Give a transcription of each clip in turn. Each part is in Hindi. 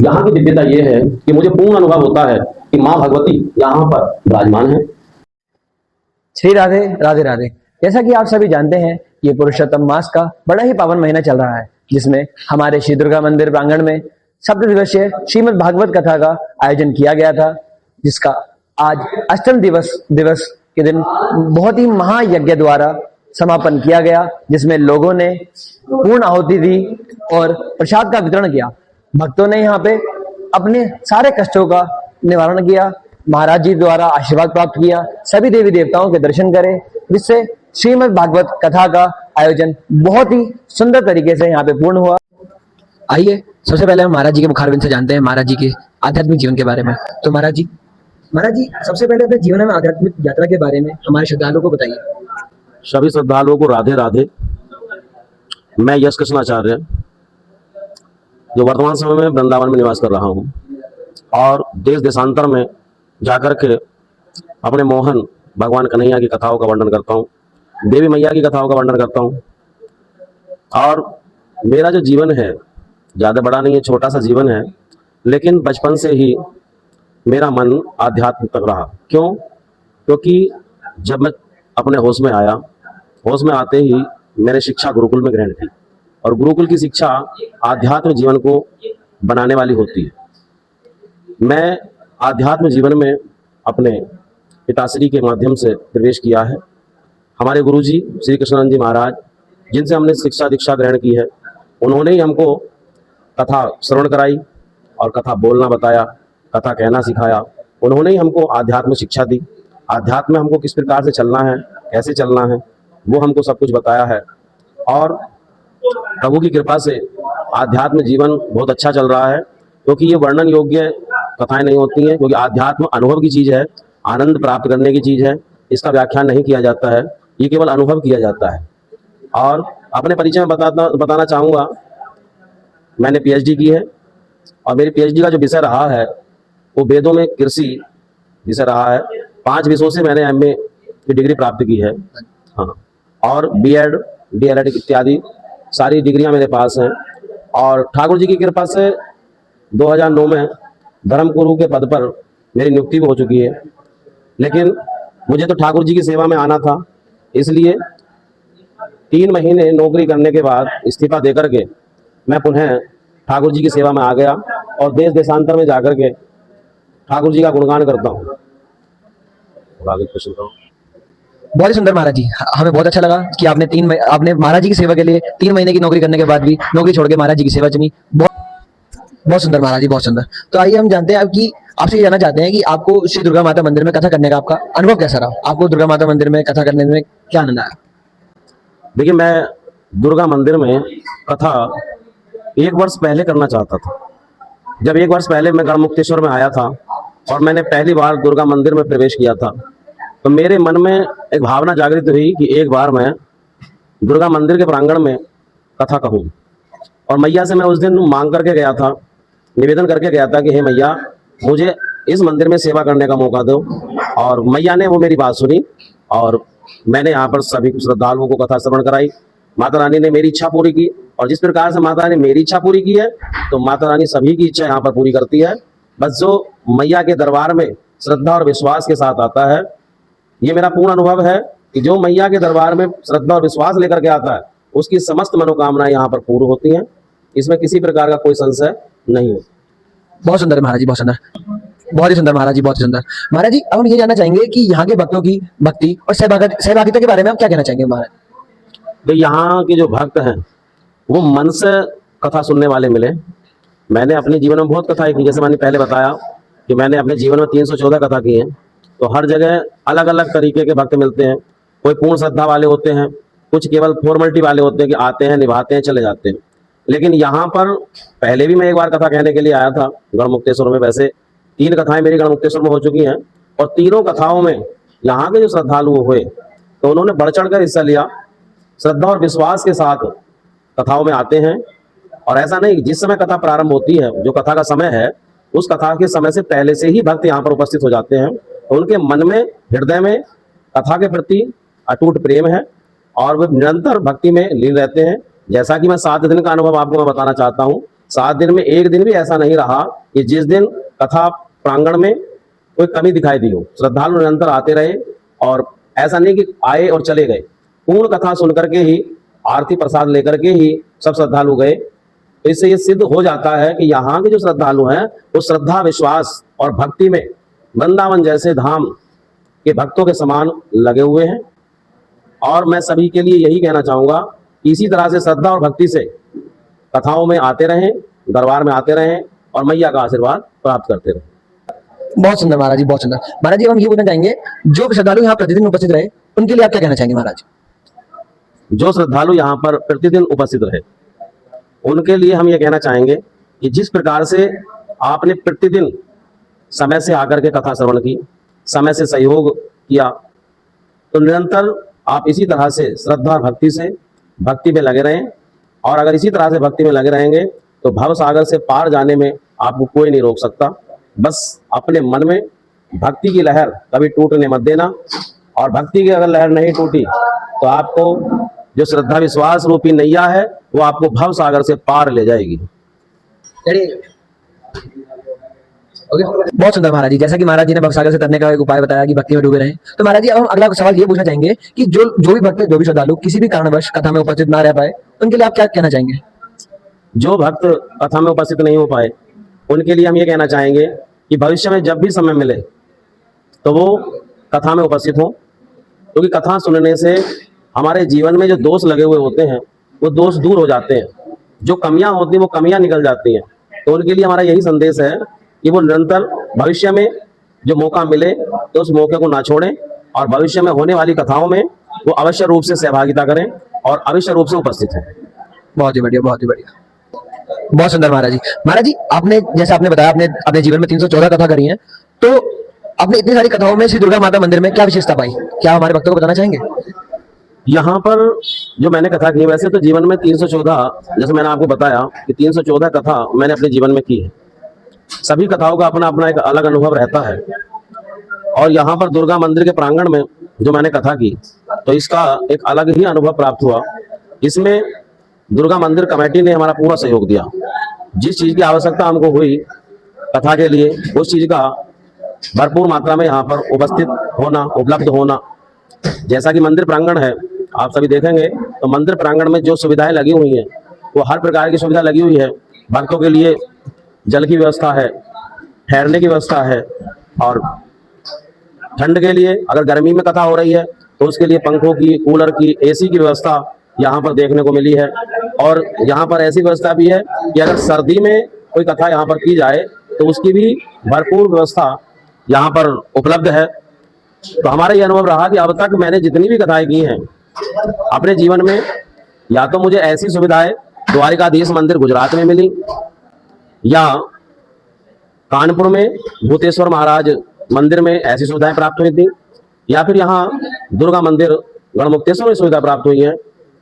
यहाँ की दिव्यता ये है कि मुझे पूर्ण अनुभव होता है कि माँ भगवती यहाँ पर विराजमान है। श्री राधे राधे राधे। जैसा कि आप सभी जानते हैं, ये पुरुषोत्तम मास का बड़ा ही पावन महीना चल रहा है, जिसमें हमारे श्री दुर्गा मंदिर प्रांगण में सप्त दिवसीय श्रीमद् भागवत कथा का आयोजन किया गया था, जिसका आज अष्टम दिवस के दिन बहुत ही महायज्ञ द्वारा समापन किया गया, जिसमें लोगों ने पूर्ण आहुति दी और प्रसाद का वितरण किया। भक्तों ने यहाँ पे अपने सारे कष्टों का निवारण किया, महाराज जी द्वारा आशीर्वाद प्राप्त किया, सभी देवी देवताओं के दर्शन करे, जिससे श्रीमद् भागवत कथा का आयोजन बहुत ही सुंदर तरीके से यहाँ पे पूर्ण हुआ। आइए सबसे पहले हम महाराज जी के मुखारबिंद से जानते हैं महाराज जी के आध्यात्मिक जीवन के बारे में। तो महाराज जी सबसे पहले अपने जीवन में आध्यात्मिक यात्रा के बारे में हमारे श्रद्धालुओं को बताइए। सभी श्रद्धालुओं को राधे राधे। मैं यश कृष्णाचार्य, जो वर्तमान समय में वृंदावन में निवास कर रहा हूँ और देश देशांतर में जाकर के अपने मोहन भगवान कन्हैया की कथाओं का वर्णन करता हूँ, देवी मैया की कथाओं का वर्णन करता हूँ। और मेरा जो जीवन है ज़्यादा बड़ा नहीं है, छोटा सा जीवन है, लेकिन बचपन से ही मेरा मन आध्यात्म तक रहा। क्यों? क्योंकि जब मैं अपने होश में आया, होश में आते ही मैंने शिक्षा गुरुकुल में ग्रहण की, और गुरुकुल की शिक्षा आध्यात्म जीवन को बनाने वाली होती है। मैं आध्यात्म जीवन में अपने पिताश्री के माध्यम से प्रवेश किया है। हमारे गुरुजी श्री कृष्णानंद जी महाराज, जिनसे हमने शिक्षा दीक्षा ग्रहण की है, उन्होंने ही हमको कथा श्रवण कराई और कथा बोलना बताया, कथा कहना सिखाया। उन्होंने ही हमको आध्यात्म शिक्षा दी। आध्यात्म में हमको किस प्रकार से चलना है, कैसे चलना है, वो हमको सब कुछ बताया है। और प्रभु की कृपा से आध्यात्म जीवन बहुत अच्छा चल रहा है, क्योंकि ये वर्णन योग्य कथाएं नहीं होती हैं, क्योंकि आध्यात्म अनुभव की चीज़ है, आनंद प्राप्त करने की चीज़ है। इसका व्याख्यान नहीं किया जाता है, ये केवल अनुभव किया जाता है। और अपने परिचय में बताना चाहूँगा, मैंने पीएचडी की है और मेरी पीएचडी का जो विषय रहा है वो वेदों में कृषि विषय रहा है। 5 विषयों से मैंने एमए की डिग्री प्राप्त की है। हाँ, और बीएड, डीएलएड इत्यादि सारी डिग्रियां मेरे पास हैं। और ठाकुर जी की कृपा से 2009 में धर्मगुरु के पद पर मेरी नियुक्ति भी हो चुकी है। लेकिन मुझे तो ठाकुर जी की सेवा में आना था, इसलिए 3 महीने नौकरी करने के बाद इस्तीफा देकर के मैं पुनः ठाकुर जी की सेवा में आ गया और देश देशांतर में जाकर के ठाकुर जी का गुणगान करता हूँ। बहुत ही सुंदर महाराज जी, हमें बहुत अच्छा लगा कि आपने महाराज जी की सेवा के लिए 3 महीने की नौकरी करने के बाद भी नौकरी छोड़ के महाराज जी की सेवा चुनी। बहुत सुंदर महाराज जी, बहुत सुंदर। तो आइए हम जानते हैं कि आपसे ये जानना चाहते हैं कि आपको श्री दुर्गा माता मंदिर में कथा करने का आपका अनुभव कैसा रहा? आपको दुर्गा माता मंदिर में कथा करने में क्या आनंद आया? देखिए, मैं दुर्गा मंदिर में कथा 1 वर्ष पहले करना चाहता था। जब 1 वर्ष पहले मैं गढ़मुक्तेश्वर में आया था और मैंने पहली बार दुर्गा मंदिर में प्रवेश किया था, तो मेरे मन में एक भावना जागृत हुई कि एक बार मैं दुर्गा मंदिर के प्रांगण में कथा कहूँ। और मैया से मैं उस दिन मांग करके गया था, निवेदन करके गया था कि हे मैया, मुझे इस मंदिर में सेवा करने का मौका दो। और मैया ने वो मेरी बात सुनी और मैंने यहाँ पर सभी श्रद्धालुओं को कथा श्रवण कराई। माता रानी ने मेरी इच्छा पूरी की, और जिस प्रकार से माता रानी ने मेरी इच्छा पूरी की है, तो माता रानी सभी की इच्छा यहाँ पर पूरी करती है। बस जो मैया के दरबार में श्रद्धा और विश्वास के साथ आता है, ये मेरा पूर्ण अनुभव है कि जो मैया के दरबार में श्रद्धा और विश्वास लेकर के आता है, उसकी समस्त मनोकामनाएं यहाँ पर पूर्ण होती हैं। इसमें किसी प्रकार का कोई संशय नहीं होता। बहुत सुंदर महाराज जी, बहुत सुंदर, बहुत ही सुंदर महाराज जी, बहुत ही सुंदर। महाराज जी, अब हम ये जानना चाहेंगे कि यहाँ के भक्तों की भक्ति और सहभागिता के बारे में आप क्या कहना चाहेंगे महाराज? तो यहाँ के जो भक्त हैं वो मन से कथा सुनने वाले मिले। मैंने अपने जीवन में बहुत कथाएं की, जैसे मैंने पहले बताया कि मैंने अपने जीवन में 314 कथा की हैं। तो हर जगह अलग अलग तरीके के भक्त मिलते हैं। कोई पूर्ण श्रद्धा वाले होते हैं, कुछ केवल फॉर्मेलिटी वाले होते हैं कि आते हैं, निभाते हैं, चले जाते हैं। लेकिन यहाँ पर पहले भी मैं एक बार कथा कहने के लिए आया था गढ़मुक्तेश्वर में। वैसे 3 कथाएं मेरी गढ़मुक्तेश्वर में हो चुकी हैं, और तीनों कथाओं में यहाँ के जो श्रद्धालु हुए तो उन्होंने बढ़ चढ़ कर हिस्सा लिया। श्रद्धा और विश्वास के साथ कथाओं में आते हैं। और ऐसा नहीं, जिस समय कथा प्रारंभ होती है, जो कथा का समय है, उस कथा के समय से पहले से ही भक्त यहाँ पर उपस्थित हो जाते हैं। तो उनके मन में, हृदय में कथा के प्रति अटूट प्रेम है और वे निरंतर भक्ति में लीन रहते हैं। जैसा कि मैं 7 दिन का अनुभव आपको मैं बताना चाहता हूँ 7 दिन में एक दिन भी ऐसा नहीं रहा कि जिस दिन कथा प्रांगण में कोई कमी दिखाई दी हो। श्रद्धालु निरंतर आते रहे और ऐसा नहीं कि आए और चले गए। पूर्ण कथा सुन करके ही, आरती प्रसाद लेकर के ही सब श्रद्धालु गए। तो इससे ये सिद्ध हो जाता है कि यहाँ के जो श्रद्धालु हैं वो श्रद्धा, विश्वास और भक्ति में वृंदावन जैसे धाम के भक्तों के समान लगे हुए हैं। और मैं सभी के लिए यही कहना चाहूँगा कि इसी तरह से श्रद्धा और भक्ति से कथाओं में आते रहें, दरबार में आते रहें और मैया का आशीर्वाद प्राप्त करते रहें। बहुत सुंदर महाराज जी, बहुत सुंदर। महाराज जी, हम ये पूछना चाहेंगे, जो श्रद्धालु यहाँ प्रतिदिन उपस्थित रहे उनके लिए आप क्या कहना चाहेंगे महाराज? जो श्रद्धालु यहाँ पर प्रतिदिन उपस्थित रहे उनके लिए हम ये कहना चाहेंगे कि जिस प्रकार से आपने प्रतिदिन समय से आकर के कथा श्रवण की, समय से सहयोग किया, तो निरंतर आप इसी तरह से श्रद्धा और भक्ति से भक्ति में लगे रहें। और अगर इसी तरह से भक्ति में लगे रहेंगे तो भव सागर से पार जाने में आपको कोई नहीं रोक सकता। बस अपने मन में भक्ति की लहर कभी टूटने मत देना। और भक्ति की अगर लहर नहीं टूटी तो आपको जो श्रद्धा विश्वास रूपी नैया है वो आपको भव सागर से पार ले जाएगी। बहुत सुंदर महाराज जी। जैसा कि महाराज जी ने भवसागर से तरने का एक उपाय बताया कि भक्ति में डूबे रहें, तो महाराज जी अब हम अगला सवाल ये पूछना चाहेंगे कि जो भी भक्त, जो भी श्रद्धालु किसी भी कारणवश कथा में उपस्थित ना रह पाए, उनके लिए आप क्या कहना चाहेंगे? जो भक्त कथा में उपस्थित नहीं हो पाए उनके लिए हम ये कहना चाहेंगे कि भविष्य में जब भी समय मिले तो वो कथा में उपस्थित हों, क्योंकि कथा सुनने से हमारे जीवन में जो दोष लगे हुए होते हैं वो दोष दूर हो जाते हैं। जो कमियां होती हैं वो कमियां निकल जाती हैं। तो उनके लिए हमारा यही संदेश है कि वो निरंतर भविष्य में जो मौका मिले तो उस मौके को ना छोड़ें और भविष्य में होने वाली कथाओं में वो अवश्य रूप से सहभागिता करें और अवश्य रूप से उपस्थित हैं। बहुत ही बढ़िया, बहुत ही बढ़िया, बहुत सुंदर महाराज जी। महाराज जी, आपने जैसे आपने बताया, आपने अपने जीवन में 314 कथा करी हैं, तो आपने इतनी सारी कथाओं में श्री दुर्गा माता मंदिर में क्या विशेषता पाई, क्या हमारे भक्तों को बताना चाहेंगे? यहाँ पर जो मैंने कथा की, वैसे तो जीवन में 314, जैसे मैंने आपको बताया कि 314 कथा मैंने अपने जीवन में की है। सभी कथाओं का अपना अपना एक अलग अनुभव रहता है। और यहाँ पर दुर्गा मंदिर के प्रांगण में जो मैंने कथा की तो इसका एक अलग ही अनुभव प्राप्त हुआ। इसमें दुर्गा मंदिर कमेटी ने हमारा पूरा सहयोग दिया। जिस चीज़ की आवश्यकता हमको हुई कथा के लिए, उस चीज़ का भरपूर मात्रा में यहाँ पर उपस्थित होना, उपलब्ध होना। जैसा कि मंदिर प्रांगण है, आप सभी देखेंगे तो मंदिर प्रांगण में जो सुविधाएं लगी हुई हैं वो हर प्रकार की सुविधा लगी हुई है। भक्तों के लिए जल की व्यवस्था है, ठहरने की व्यवस्था है, और ठंड के लिए अगर गर्मी में कथा हो रही है तो उसके लिए पंखों की, कूलर की, एसी की व्यवस्था यहाँ पर देखने को मिली है। और यहाँ पर ऐसी व्यवस्था भी है कि अगर सर्दी में कोई कथा यहाँ पर की जाए तो उसकी भी भरपूर व्यवस्था यहाँ पर उपलब्ध है। तो हमारा ये अनुभव रहा कि अब तक मैंने जितनी भी कथाएं की हैं अपने जीवन में, या तो मुझे ऐसी सुविधाएं द्वारिकाधीश मंदिर गुजरात में मिली, या कानपुर में भूतेश्वर महाराज मंदिर में ऐसी सुविधाएं प्राप्त हुई थी, या फिर यहाँ दुर्गा मंदिर गढ़मुक्तेश्वर में सुविधा प्राप्त हुई है।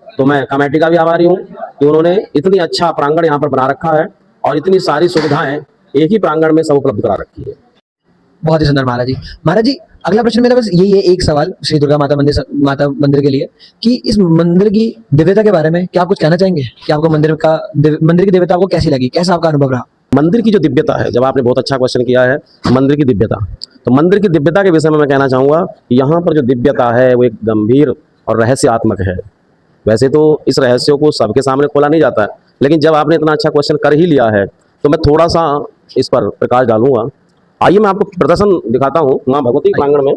तो मैं कमेटी का भी आभारी हूँ कि उन्होंने इतनी अच्छा प्रांगण यहाँ पर बना रखा है और इतनी सारी सुविधाएं एक ही प्रांगण में सब उपलब्ध करा रखी है। बहुत ही सुंदर महाराज जी। महाराज जी, अगला प्रश्न मेरा बस यही है, एक सवाल श्री दुर्गा माता मंदिर के लिए, कि इस मंदिर की दिव्यता के बारे में क्या आप कुछ कहना चाहेंगे कि आपको मंदिर की दिव्यता आपको कैसी लगी, कैसा आपका अनुभव रहा? मंदिर की जो दिव्यता है, जब आपने बहुत अच्छा क्वेश्चन किया है मंदिर की दिव्यता, तो मंदिर की दिव्यता के विषय में मैं कहना चाहूँगा कि यहाँ पर जो दिव्यता है वो एक गंभीर और रहस्यात्मक है। वैसे तो इस रहस्य को सबके सामने खोला नहीं जाता है, लेकिन जब आपने इतना अच्छा क्वेश्चन कर ही लिया है तो मैं थोड़ा सा इस पर प्रकाश डालूंगा। आइए मैं आपको प्रदर्शन दिखाता हूँ माँ भगवती प्रांगण में।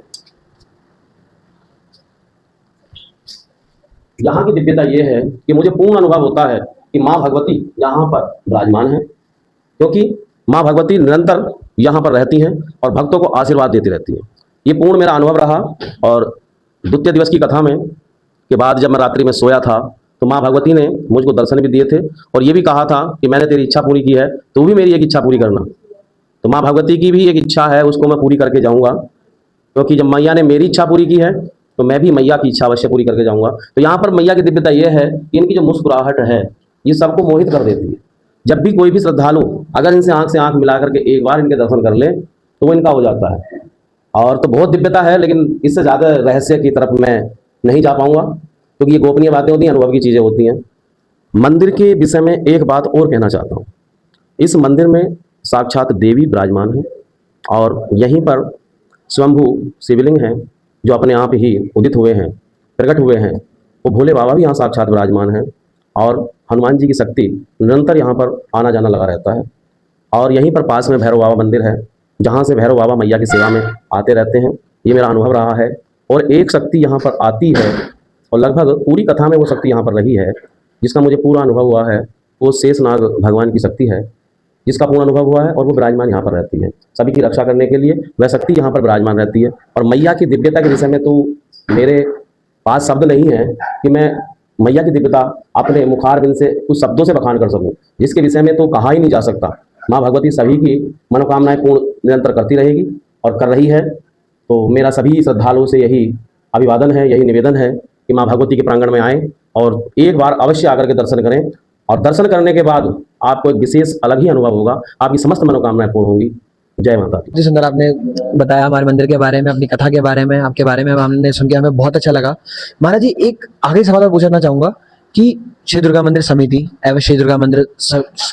यहाँ की दिव्यता ये है कि मुझे पूर्ण अनुभव होता है कि माँ भगवती यहाँ पर विराजमान है, क्योंकि माँ भगवती निरंतर यहाँ पर रहती हैं और भक्तों को आशीर्वाद देती रहती हैं। ये पूर्ण मेरा अनुभव रहा। और द्वितीय दिवस की कथा में के बाद जब मैं रात्रि में सोया था तो माँ भगवती ने मुझको दर्शन भी दिए थे और ये भी कहा था कि मैंने तेरी इच्छा पूरी की है, तो भी मेरी एक इच्छा पूरी करना। तो माँ भगवती की भी एक इच्छा है, उसको मैं पूरी करके जाऊँगा, क्योंकि जब मैया ने मेरी इच्छा पूरी की है तो मैं भी मैया की इच्छा अवश्य पूरी करके जाऊँगा। तो यहाँ पर मैया की दिव्यता ये है कि इनकी जो मुस्कुराहट है ये सबको मोहित कर देती है। जब भी कोई भी श्रद्धालु अगर इनसे आंख से आंख मिला करके एक बार इनके दर्शन कर ले तो वो इनका हो जाता है। और तो बहुत दिव्यता है, लेकिन इससे ज़्यादा रहस्य की तरफ मैं नहीं जा पाऊँगा, क्योंकि ये गोपनीय बातें होती हैं, अनुभव की चीज़ें होती हैं। मंदिर के विषय में एक बात और कहना चाहता हूँ इस मंदिर में साक्षात देवी विराजमान है और यहीं पर स्वयंभू शिवलिंग हैं जो अपने आप ही उदित हुए हैं, प्रकट हुए हैं। वो भोले बाबा भी यहाँ साक्षात विराजमान हैं और हनुमान जी की शक्ति निरंतर यहाँ पर आना जाना लगा रहता है। और यहीं पर पास में भैरव बाबा मंदिर है, जहाँ से भैरव बाबा मैया की सेवा में आते रहते हैं। ये मेरा अनुभव रहा है। और एक शक्ति यहाँ पर आती है और लगभग पूरी कथा में वो शक्ति यहाँ पर रही है, जिसका मुझे पूरा अनुभव हुआ है। वो शेषनाग भगवान की शक्ति है, जिसका पूर्ण अनुभव हुआ है और वो विराजमान यहाँ पर रहती है सभी की रक्षा करने के लिए। वह शक्ति यहाँ पर विराजमान रहती है। और मैया की दिव्यता के विषय में तो मेरे पास शब्द नहीं है कि मैं मैया की दिव्यता अपने मुखारबिंद से कुछ शब्दों से बखान कर सकूं, जिसके विषय में तो कहा ही नहीं जा सकता। माँ भगवती सभी की मनोकामनाएं पूर्ण निरंतर करती रहेगी और कर रही है। तो मेरा सभी श्रद्धालुओं से यही अभिवादन है, यही निवेदन है कि माँ भगवती के प्रांगण में आएँ और एक बार अवश्य आकर के दर्शन करें। और दर्शन करने के बाद आपको एक विशेष अलग ही अनुभव होगा, आपकी समस्त मनोकामनाएं पूर्ण होंगी। जय माता दी। जी सुंदर, आपने बताया हमारे मंदिर के बारे में, अपनी कथा के बारे में, आपके बारे में हमने सुन के हमें बहुत अच्छा लगा। महाराज जी, एक आखिरी सवाल मैं पूछना चाहूंगा कि श्री दुर्गा मंदिर समिति एवं श्री दुर्गा मंदिर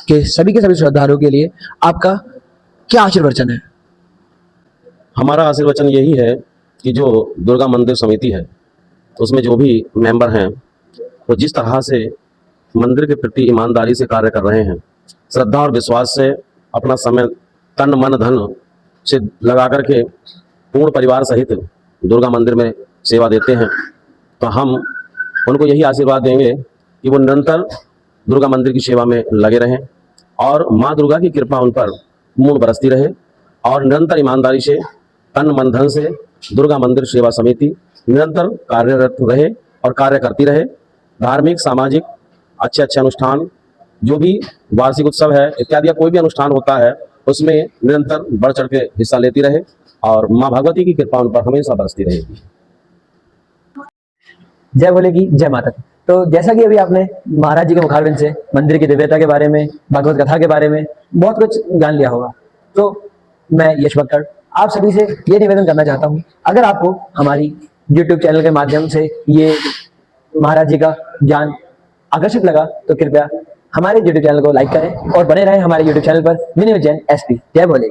के सभी श्रद्धालुओं के लिए आपका क्या आशीर्वचन है? हमारा आशीर्वचन यही है कि जो दुर्गा मंदिर समिति है उसमें जो भी मेंबर हैं वो जिस तरह से मंदिर के प्रति ईमानदारी से कार्य कर रहे हैं, श्रद्धा और विश्वास से अपना समय तन मन धन से लगा करके पूर्ण परिवार सहित दुर्गा मंदिर में सेवा देते हैं, तो हम उनको यही आशीर्वाद देंगे कि वो निरंतर दुर्गा मंदिर की सेवा में लगे रहें और माँ दुर्गा की कृपा उन पर पूर्ण बरसती रहे और निरंतर ईमानदारी से तन मन धन से दुर्गा मंदिर सेवा समिति निरंतर कार्यरत रहे और कार्य करती रहे। धार्मिक, सामाजिक अच्छे अच्छे अनुष्ठान, जो भी वार्षिक उत्सव है इत्यादि, कोई भी अनुष्ठान होता है उसमें निरंतर बढ़ चढ़ के हिस्सा लेती रहे और माँ भगवती की कृपा उन पर हमेशा बरसती रहेगी। जय भोले की जय माता दी। तो जैसा कि अभी आपने महाराज जी के मुखारबिंद से मंदिर की दिव्यता के बारे में, भागवत कथा के बारे में बहुत कुछ जान लिया होगा, तो मैं यश भक्कड़ आप सभी से ये निवेदन करना चाहता हूँ, अगर आपको हमारी YouTube चैनल के माध्यम से ये महाराज जी का ज्ञान आकर्षित लगा तो कृपया हमारे YouTube चैनल को लाइक करें और बने रहें हमारे YouTube चैनल पर मिनी विजन SP। जय भोले।